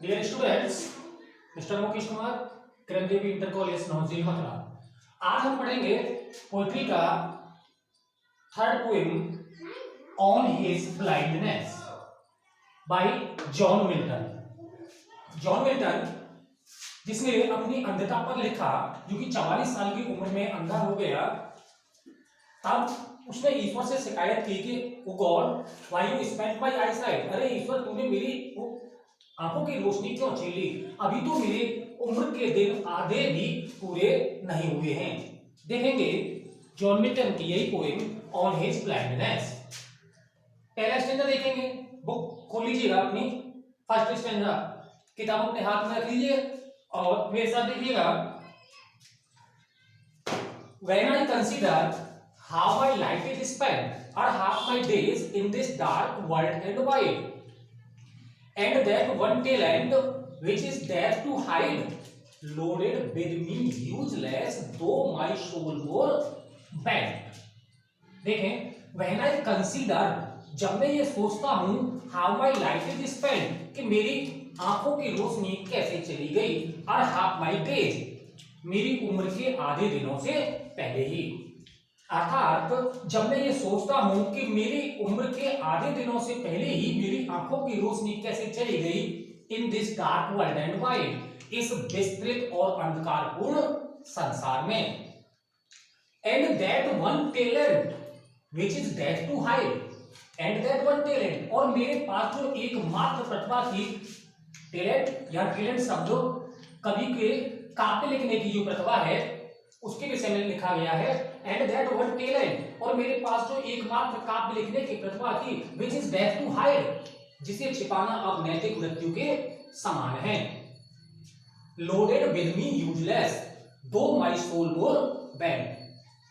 Dear students, mister Mukesh Kumar, Kiran Devi inter college Naujhil Mathura. आज हम पढ़ेंगे पोएट्री का third poem on his blindness by John Milton. John Milton जिसने अपनी अंधता पर लिखा, जो कि 44 साल की उम्र में अंधा हो गया, तब उसने ईश्वर से शिकायत की कि O God why you spent my eyesight. अरे ईश्वर, तूने मेरी आंखों की रोशनी क्यों छीन ली? अभी तो मेरे उम्र के दिन आधे भी पूरे नहीं हुए हैं। देखेंगे जॉन मिल्टन की यही पोएम ऑन हिज ब्लाइंडनेस। पहला स्टैंजा देखेंगे, बुक खोल लीजिएगा अपनी, फर्स्ट स्टैंजा, किताब अपने हाथ में रख लीजिए और मेरे साथ देखिएगा। When I consider how my life is spent or half my days in this dark world and wide, and that one talent which is there to hide, loaded with me useless though my soul more bent. देखें, when I consider, जब मैं ये सोचता हूँ, how my life is spent, कि मेरी आंखों की रोशनी कैसे चली गई, और half my days, मेरी उम्र के आधे दिनों से पहले ही। अर्थात जब मैं ये सोचता हूं कि मेरी उम्र के आधे दिनों से पहले ही मेरी आंखों की रोशनी कैसे चली गई, in this dark world and wide, इस विस्तृत और अंधकारपूर्ण संसार में, and that one talent which is death to hide, and that one talent, और मेरे पास जो एकमात्र प्रतिभा थी, टैलेंट या टैलेंट शब्द कवि के काव्य लिखने की जो प्रतिभा है उसके विषय में लिखा गया है, एंड दैट वन टैलेंट, और मेरे पास जो एकमात्र काव्य लिखने की प्रतिभा थी, which is death to hide, जिसे छिपाना अब नैतिक मृत्यु के समान है, लोडेड विद मी यूजलेस दो माई सोल मोर बेंट,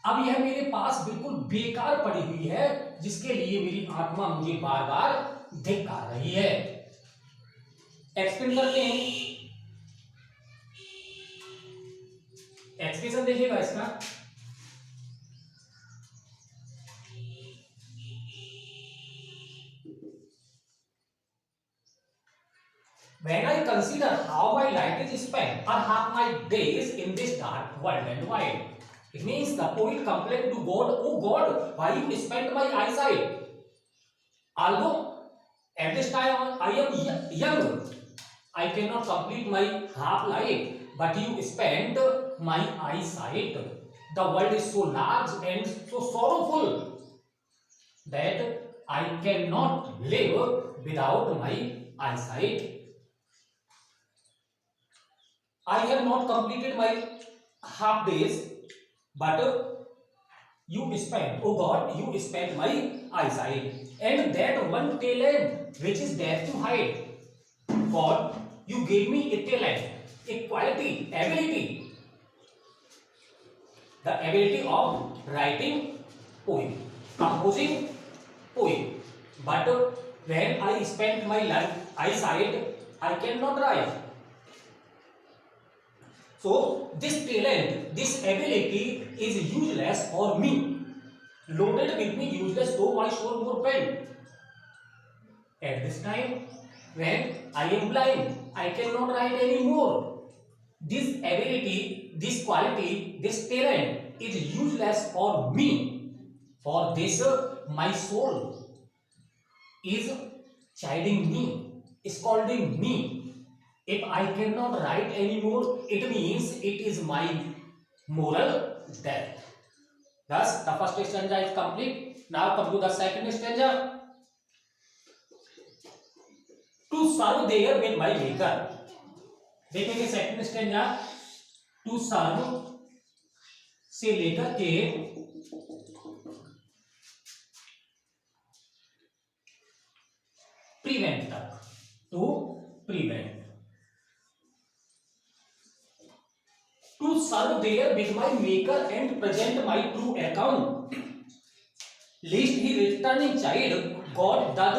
अब यह मेरे पास बिल्कुल बेकार पड़ी हुई है, जिसके लिए मेरी आत्मा मुझे बार बार धिक्कार रही है। एक्सप्लेन करते हैं, एक्सप्रेशन देखिएगा इसका। When I consider how my life is spent or half my days in this dark world and wide, it means the poet complained to God, "Oh God, why you spent my eyesight? Although at this time I am young, I cannot complete my half life, but you spent my eyesight. The world is so large and so sorrowful that I cannot live without my eyesight. I have not completed my half days, but you spent, oh God, you spent my eyesight, and that one talent which is there to hide. God, you gave me a talent, a quality, ability, the ability of writing poem, composing poem, but when I spent my life eyesight, I cannot write. So this talent, this ability is useless for me, loaded with me useless though my soul more bent. At this time when I am blind, I cannot write anymore. This ability, this quality, this talent is useless for me. For this my soul is chiding me, scolding me. If I cannot write anymore, it means it is my moral death. Thus the first stanza is complete. Now come to the second stanza. To serve there with my maker. देखेंगे second stanza, to serve से लेकर के prevent तक, to prevent, to serve there with my maker and present my true account, lest he returning child God doth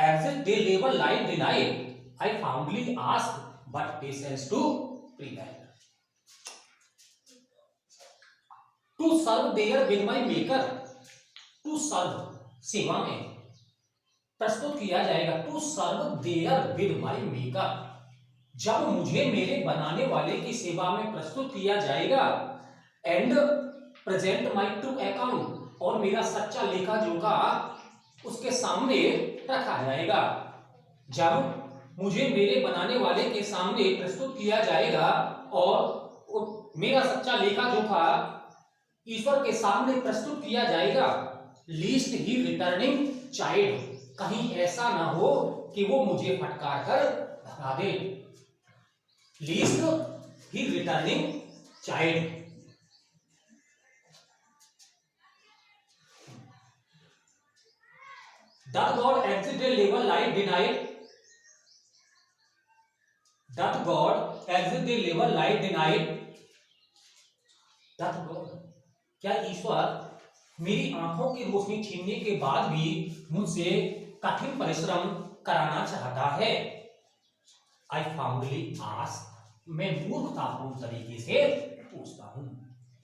exact day लेवल light denied, I fondly ask but patience to prevent. To serve there with my maker, to serve, सेवा में प्रस्तुत किया जाएगा, to serve there with my maker, जब मुझे मेरे बनाने वाले की सेवा में प्रस्तुत किया जाएगा and present my true account, और मेरा सच्चा लेखा जोखा उसके सामने रखा जाएगा। जब मुझे मेरे बनाने वाले के सामने प्रस्तुत किया जाएगा और मेरा सच्चा लेखा जोखा ईश्वर के सामने प्रस्तुत किया जाएगा, लीस्ट ही रिटर्निंग चाइल्ड, कहीं ऐसा ना हो कि वो मुझे फटकार कर भगा दे। Lest he returning child. Doth God exist a level life denied? Doth God exist a level life denied? Doth God, क्या ईश्वर मेरी आंखों की रोशनी छीनने के बाद भी मुझसे कठिन परिश्रम कराना चाहता है? I fondly ask, मैं मूर्खतापूर्ण तरीके से पूछता हूं।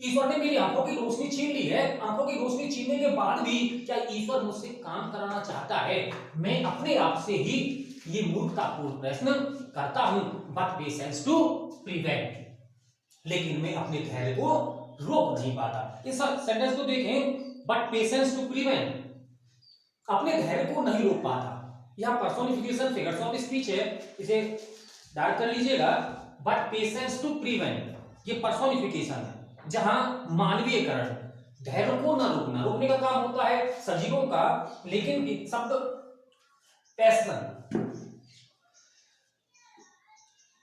ईश्वर ने मेरी आंखों की रोशनी छीन ली है, आंखों की रोशनी छीनने के बाद भी क्या ईश्वर मुझसे काम कराना चाहता है? मैं अपने आप से ही ये मूर्खतापूर्ण प्रश्न करता हूं। बट पेशेंस टू प्रिवेंट, लेकिन मैं अपने धैर्य को रोक नहीं पाता। इस सेंटेंस को देखें, बट पेशेंस टू प्रिवेंट, अपने धैर्य को नहीं रोक पाता। यह पर्सोनिफिकेशन फिगर्स ऑफ स्पीच है, इसे डार्क कर लीजिएगा। बट पेशेंस टू प्रिवेंट, ये पर्सोनिफिकेशन है जहां मानवीयकरण, धैर्य को न रोकना, रोकने का काम होता है सजीवों का, लेकिन शब्द पैशन,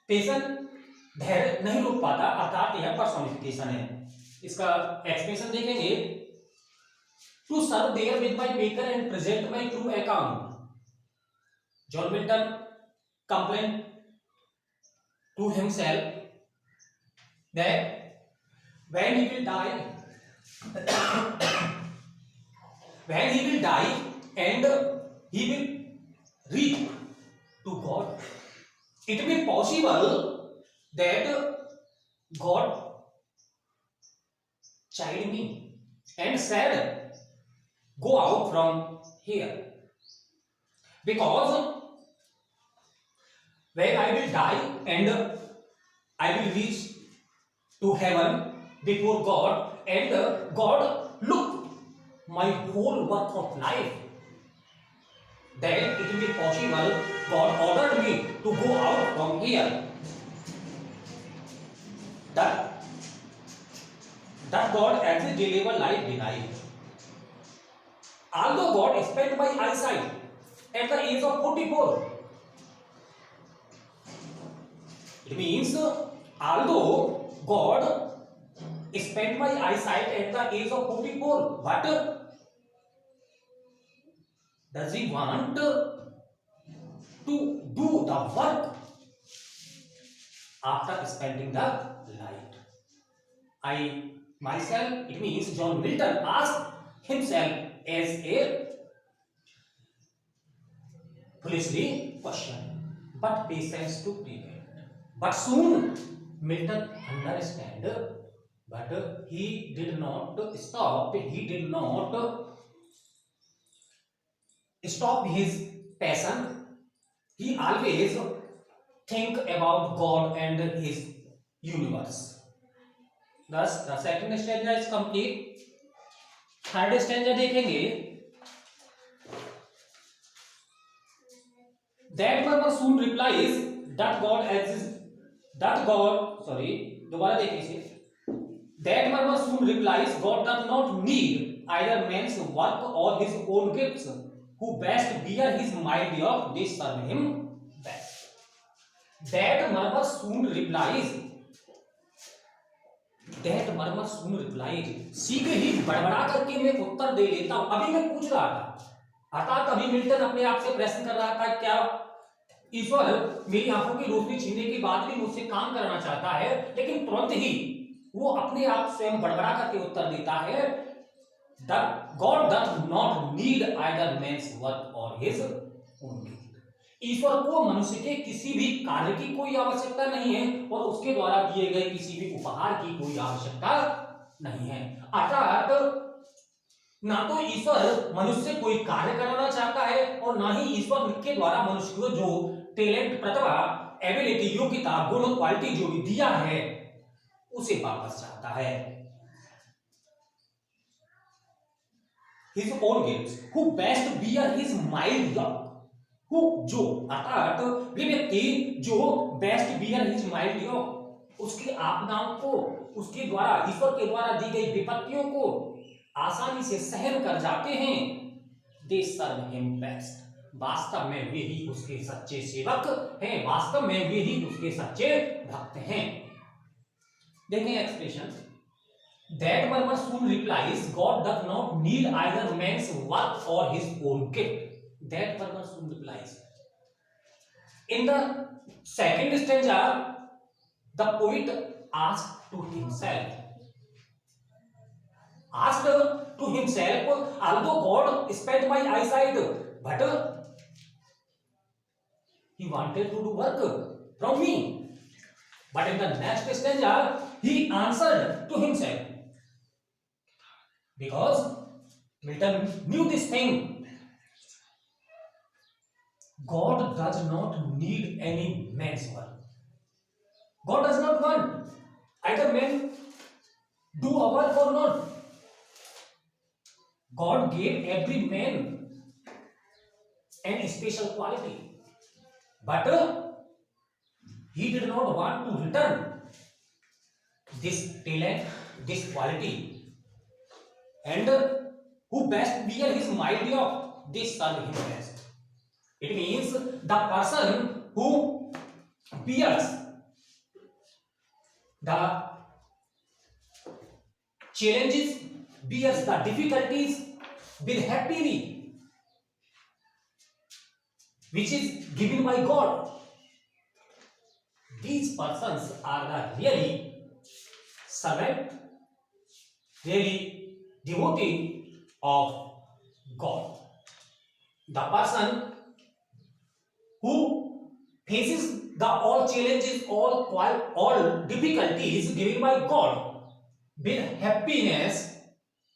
पेशन धैर्य नहीं रोक पाता, अर्थात यह पर्सोनिफिकेशन है। इसका एक्सप्रेशन देखेंगे, to serve there with my Maker and present my true account. John Milton complain to himself that when he will die and he will reach to God, it will be possible that God chide me and said, go out from here, because when I will die and I will reach to heaven before God, and God look my whole work of life, then it will be possible God ordered me to go out from here. That God actually deliver life denied. Although God spent my eyesight at the age of 44, it means although God spent my eyesight at the age of 44, but does he want to do the work after spending the light? I myself, it means John Milton, asked himself as a foolishly question, but patience to prevent. But soon Milton understand, but he did not stop. He did not stop his passion. He always think about God and his universe. Thus, the second stanza is complete. Third stanza देखेंगे, that murmur soon replies that God exists. That God, sorry, दोबारा देखिए इसे. That murmur soon replies, God does not need either man's work or his own gifts, who best bear his mighty of they serve him best. That murmur soon replies, that murmur soon replies, शीघ्र ही बड़बड़ा करके मैं उत्तर दे लेता हूं। अभी मैं पूछ रहा था, अर्थात अभी मिल्टन अपने आप से प्रश्न कर रहा था, क्या ईश्वर मेरी आंखों की रोशनी छीनने के बाद भी मुझसे काम करना चाहता है? लेकिन तुरंत ही वो अपने आप स्वयं बड़बड़ा करके उत्तर देता है, God does not need either man's work or his own gift. ईश्वर को मनुष्य के किसी भी कार्य की कोई आवश्यकता नहीं है और उसके द्वारा दिए गए किसी भी उपहार की कोई आवश्यकता नहीं है। अर्थात ना तो ईश्वर मनुष्य से कोई कार्य कराना चाहता है और ना ही ईश्वर के द्वारा मनुष्य को जो टैलेंट, प्रतिभा एबिलिटी, योग्यता, गुण, क्वालिटी जो भी दिया है उसे वापस चाहता है। His own gifts, who best bear his mild yoke, who जो अर्थात वे व्यक्ति जो बेस्ट बियर हिज माइल्ड योक, उसकी आपदाओं को, उसके द्वारा, ईश्वर के द्वारा दी गई विपत्तियों को आसानी से सहन कर जाते हैं, दे सर्व हिम बेस्ट, वास्तव में वे ही उसके सच्चे सेवक हैं, वास्तव में वे ही उसके सच्चे भक्त हैं। देखें expression, that murmur soon replies, God does not need either man's work or his own gift. That murmur soon replies. In the second stanza, the poet asked to himself, although God spared my eyesight, but he wanted to do work from me. But in the next stanza, he answered to himself, because Milton knew this thing, God does not need any man's work. God does not want either men do a work or not. God gave every man an special quality, but he did not want to return this talent, this quality. And who best bear his mild yoke, they serve him best. It means the person who bears the challenges, bears the difficulties with happily, which is given by God, these persons are the really servant, really devotee of God. The person who faces the all challenges, all difficulties given by God with happiness,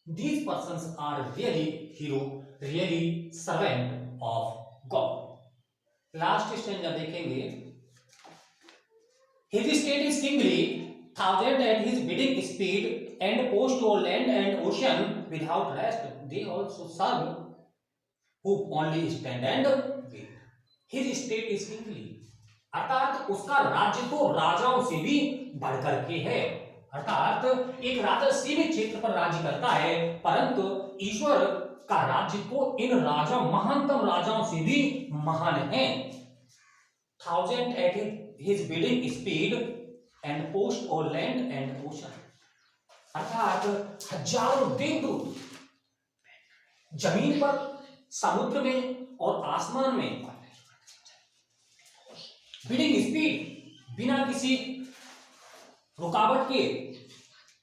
these persons are really hero, really servant of God. Last stanza देखेंगे, his state is kingly, thousand at his bidding speed, and post o'er land and ocean without rest, they also serve who only stand and wait. His state is kingly, अर्थात उसका राज्य तो राजाओं से भी बढ़कर के है, अर्थात एक राजा सीमित क्षेत्र पर राज्य करता है, परंतु ईश्वर का राज्य तो इन राजा, महानतम राजाओं से भी महान है। Thousand at his bidding speed and post और लैंड एंड ओशन, अर्थात हजारों देवदूत जमीन पर, समुद्र में और आसमान में बिडिंग स्पीड, बिना किसी रुकावट के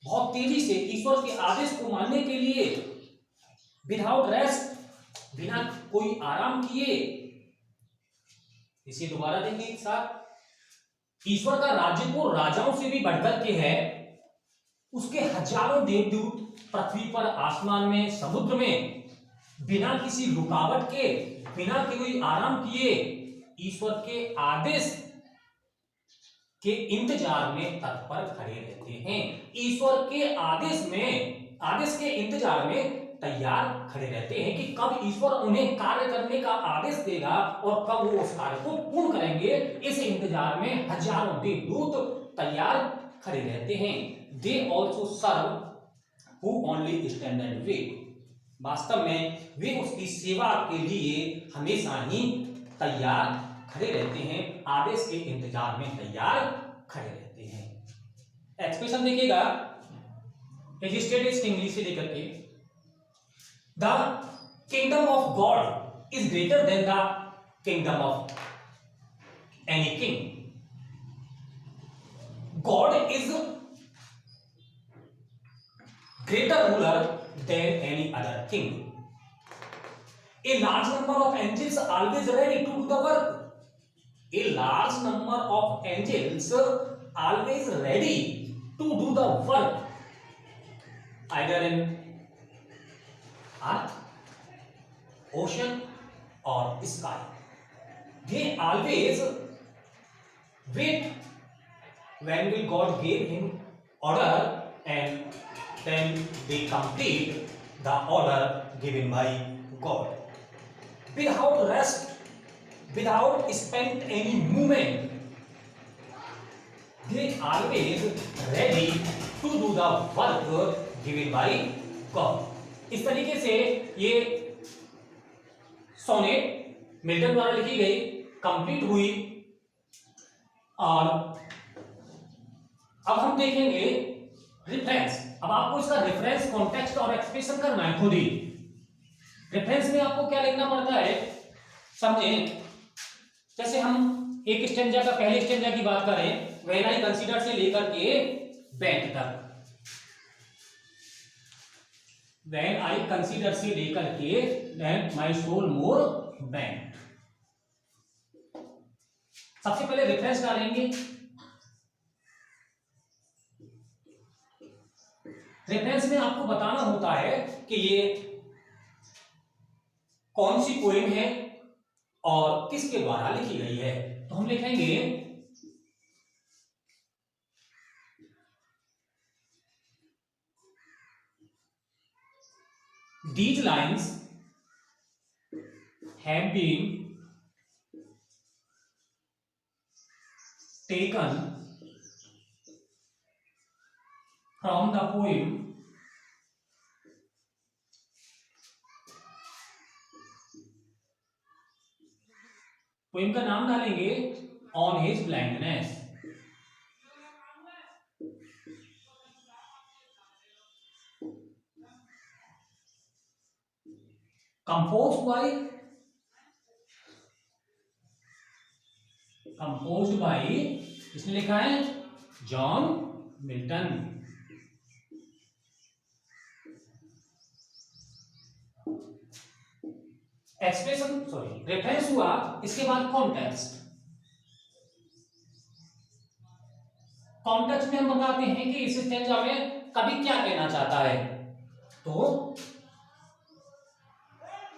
बहुत तेजी से ईश्वर के आदेश को मानने के लिए, विदाउट रेस्ट, बिना कोई आराम किए। इसे दोबारा देखें एक साथ, ईश्वर का राज्य को राजाओं से भी बढ़कर के है, उसके हजारों देवदूत पृथ्वी पर, आसमान में, समुद्र में बिना किसी रुकावट के, बिना कोई आराम किए ईश्वर के आदेश के इंतजार में तत्पर खड़े रहते हैं, ईश्वर के आदेश के इंतजार में तैयार खड़े रहते हैं कि कब ईश्वर उन्हें कार्य करने का आदेश देगा और कब वो उस कार्य को पूर्ण करेंगे। इस इंतजार में हजारों देवदूत तैयार खड़े रहते हैं। They also serve who only stand and wait, वास्तव में वे उसकी सेवा के लिए हमेशा ही तैयार खड़े रहते हैं, आदेश के इंतजार में तैयार खड़े रहते हैं। एक्सप्रेशन देखिएगा, इंग्लिश से लेकर के, the kingdom of God is greater than the kingdom of any king. God is greater ruler than any other king. A large number of angels are always ready to do the work. A large number of angels are always ready to do the work, either in earth, ocean or sky. They always wait, when will God gave him order, and then they complete the order given by God. Without rest, without spent any moment, they always ready to do the work given by God. इस तरीके से ये sonnet Milton द्वारा लिखी गई, complete हुई। और अब हम देखेंगे रेफरेंस। अब आपको इसका रेफरेंस, कॉन्टेक्स्ट और एक्सप्रेशन करना है खुद ही। रेफरेंस में आपको क्या लिखना पड़ता है, समझें। जैसे हम एक स्टेंजा का, पहले स्टेंजा की बात करें, व्हेन आई कंसीडर से लेकर के बेंट तक, व्हेन आई कंसीडर से लेकर के then my soul more bent. सबसे पहले रेफरेंस डालेंगे। रेफरेंस में आपको बताना होता है कि ये कौन सी पोएम है और किसके द्वारा लिखी गई है। तो हम लिखेंगे these lines have been taken from the poem poem का नाम डालेंगे on his blindness. Composed bye किसने लिखा है, John Milton. Expression, sorry, reference हुआ, इसके बाद कॉन्टेक्स्ट। कॉन्टेक्स्ट में हम बताते हैं कि इस स्टेंजा में कवि क्या कहना चाहता है। तो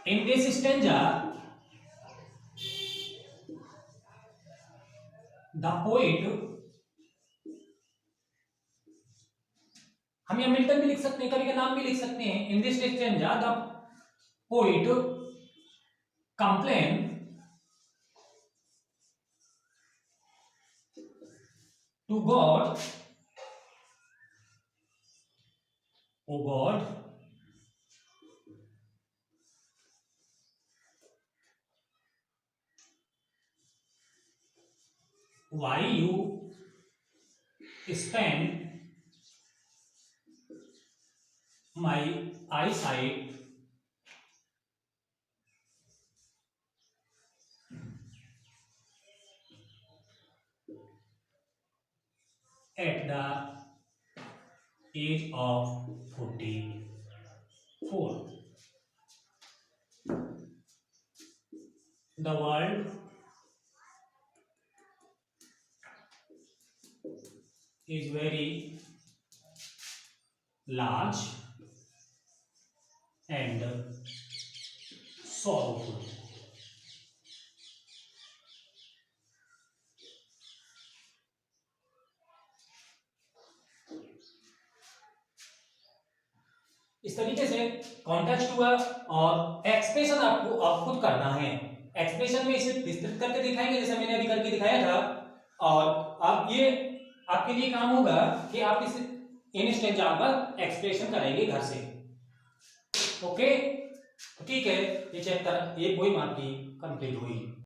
इन दिस स्टेंजा द पोइट, हम यहां मिल्टन भी लिख सकते हैं, कवि का नाम भी लिख सकते हैं। In this stanza the poet complain to God, O God, why you spend my eyesight at the age of 44. The world is very large and sorrowful. इस तरीके से कॉन्टेक्स्ट हुआ और एक्सप्रेशन आपको अब खुद करना है। एक्सप्रेशन में इसे विस्तृत करके दिखाएंगे जैसे मैंने अभी करके दिखाया था। और अब ये आपके लिए काम होगा कि आप इस इन स्टेंजा पर एक्सप्रेशन करेंगे घर से। ओके, ठीक है, ये चैप्टर, ये पोएम आपकी कंप्लीट हुई।